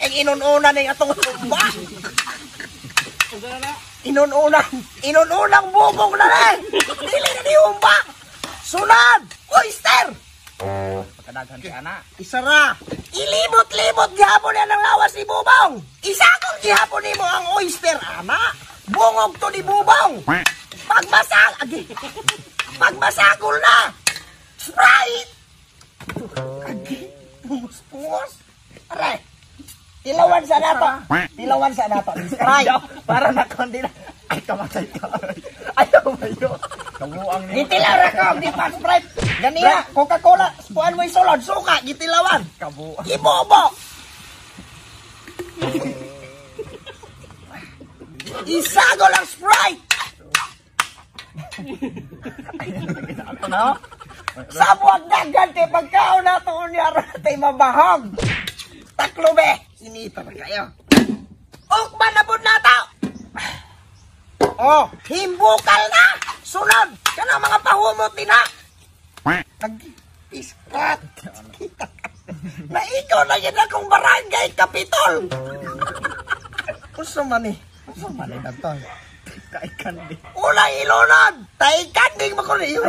Kay inununa ning atong humba. Inununang bubong na rin. Dili na ni humba. Sunod, oyster. Pagkadaghan si ana. Isara. Ilibot-libot gihapon yan ang lawas ni Bubong. Isakol gihapon nimo ang oyster, ana. Bungog to ni Bubong. Pagmasagol na. Sprite. Pungos. Are. Tilawan sa nato. Sprite. Para na kondi na. Ay, kamatay ka. Ayaw mayo. Kamuang ni. Gitilawan ka, di pa Sprite. Ganiya, Coca-Cola. Puan mo isulod. Suka, gitilawan. Kamuang. Ibobo. Isagol ang Sprite. Ano? Sa buwag dagan kay pagkaon na to niya ratay mabahog. Taklo be. Sinita na kayo. Ukman na po na to. Oh, himbukal na. Sunod. Kana mga pahumot din ha. Nag-iskat. Na ikaw na yun akong barangay kapitol. Puso man eh. Na to. Kaikandi. Ulang ilunod. Taikanding makuliyo.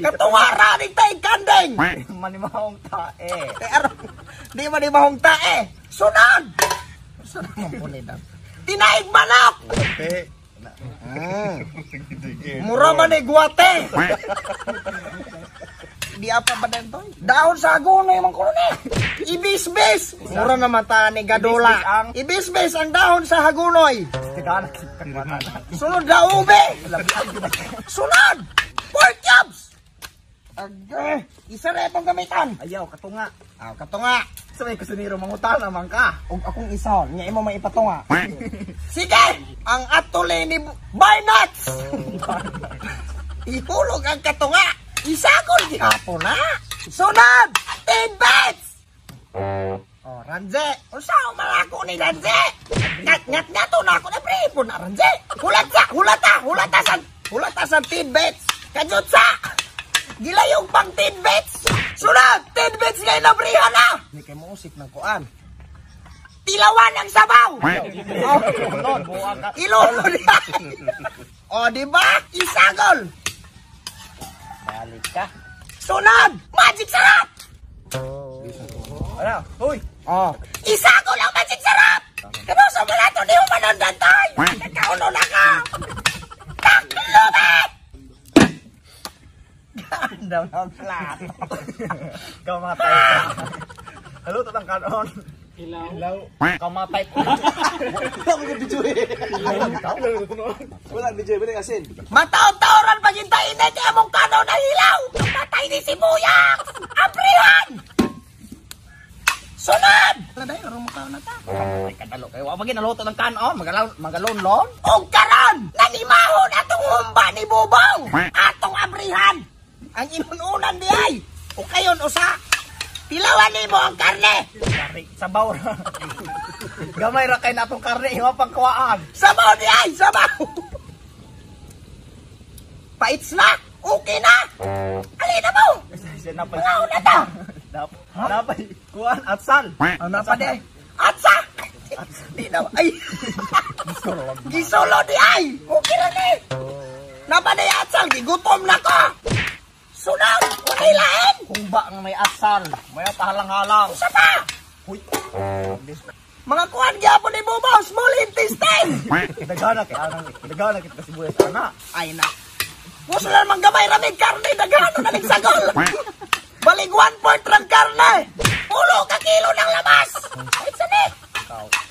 Katungara ni taikanding. Manimahong tae. Di manimahong tae. Sunod. Sunod mo po nila. Tinaig manok. Mura man ni guwate. Di apa ba dito? Daon sa agunay man ko ni. Ibis-bis. Mura na mata ni gadula. Ibis-bis ang dahon sa hagunoy. Sunod na ube. Sunod. Pork chops. Agay. Isa na itong gamitan. Ayaw, katunga. Katunga. Sabay kasuniro mangutan naman ka. Ug akong isa, niya imo may ipatunga. Sige, ang atuli ni Barnuts. Ihulog ang katunga. Isagol gihapon na. Sunod, tidbits. Oh, Ranze. Unsa malako ni Ranze? Ngat to na ako na pripon na Ranze. Hulata sa tidbits. Kajutsa. Gilayong pang tidbits. Sunod, tidbits ngay na briha na. Hindi kay musik ng kuan. Tilawan ang sabaw. Ilolo niya. O, diba? Isagol. Balik ka. Sunod, magic sarap. Ano? Hoy. Oh, isagol ang magic sarap. Kano sa malato di mo manandantay. Nakauno na ka. Taklubit. Ganda ng plato. Kamatay ka. Halo, tatang kanon. Hilaw. Kamatay ko. Ako yung video eh. Wala video eh, asin. Mataon-taoran paghintayin na kaya mong kanaw na hilaw. Patay ni Sibuyas. Abrihan. Sunod. Taday, arong makaw na ta. Ay, kadalo kayo. Wapag ginaloto ng kanon. Magalon-lon. O karon, nanimahon atong humba ni Bubong. Atong abrihan. Ang inununan di ay. O kayon usa. Tilawan nimo ang karne. Kari, sabaw na. Gamay ra kay natong karne. Iwa pang kuwaan. Sabaw di ay, sabaw. Pait snack. Okay na. Alina mo. Mga na ta. Napay. Kuwaan at sal. Ano pa di ay? Atsa. Di na. Ay. Gisolo di ay. Okay na ni. Napa di atsal. Gigutom na ko. Sunod. Okay lain. Humba nga may asal. May pahalang-halang. Isa pa. Uy. Mga kuhan gyapon ni Bubong. Small intestine. Dagana kay anang. Dagana kit kasi buyas ana. Ay na. Gusto na naman gamay ramig karne. Dagano na ning sagol. Balik 1 rang karne. Ulo ka kilo ng labas. Ay sani.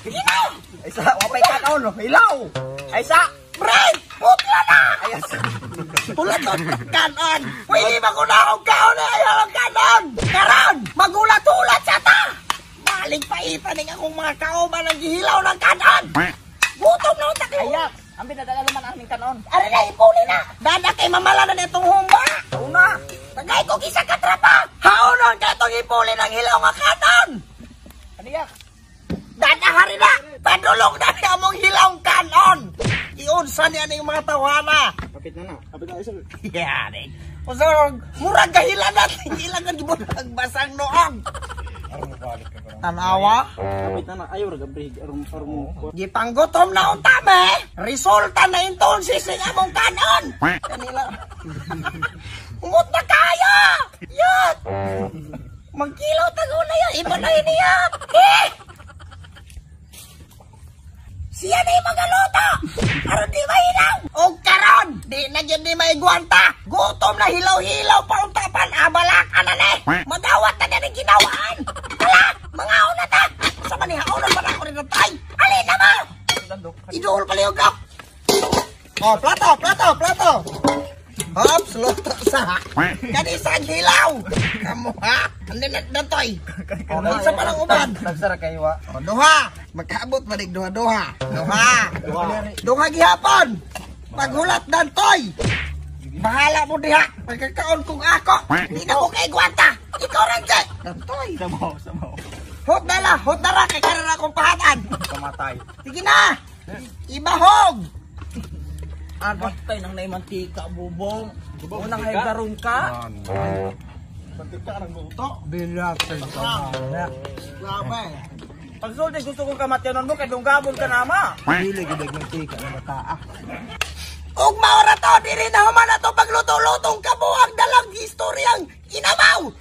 Ginaw. Ay sa wapay kanon. Hilaw. Ay sa Bread. Putla na. ay sa. Ulat on kanon. Pwede magunahong kaon na ayaw ang kanon. Karon. Magulat-ulat sa ta. Balik pa ning akong mga kauban ang gihilaw ng kanon. Gutom na utak ko. Ayak. Ambi na dala man aming kanon. Ari na ipuli na. Dada kay mamala na itong humba. Una. Tagay ko gisa katrapa. Haonon ka itong ipuli ng hilaw nga kanon. Aniyak. Dada hari na. Padulong na niya mong hilaw kanon. Iunsa niya ng mga tawana. Kapit na na. Kapit na isa. Yari. Usa murag kahilan natin. Ilang ka gibon nagbasang noong. Ay mo balik ka. Tanawa. Kapit na ayaw ra gabi arum. Gipanggutom na untame. Resulta na inton sising among kanon. Kanila. Umot na kaya. Yat. Magkilaw tago na yan. Iba na yun yan. Siya na yung magaluto. Aron di mahilaw. O karon. Di na yun di maigwanta. Gutom na hilaw-hilaw pa untapan. Abalakan na ne. Madawat na na ginawaan. Kala. Mga una ta. Sa manihaon pa na ako rin tay. Alin na mo. Idol palihog ka. Oh, plato. Hops, luto sa. Kani sa gilaw. Kamu ha. Andin na toy. Isa pa lang uban. Nagsara kayo wa. O, duha. Magkaabot manig duha. Duha gihapon. Paghulat dan toy. Bahala mo diha. Pagkakaon kong ako. Di na ko kay gwanta. Ikaw rin kay. Toy. Sama. Hot na ra kay karon akong pahatan. Kamatay. Sige na. Ibahog. Patay nang naimantika bubong. Unang haigaron ka. Mantika nang luto. Bilak sa Grabe. Pag sulti gusto kong kamatyanan mo kay dunggabon ka nama. Dili gid mantika na mataa. Ug maora to diri na human ato pagluto-lutong kabuang dalang historyang inamaw.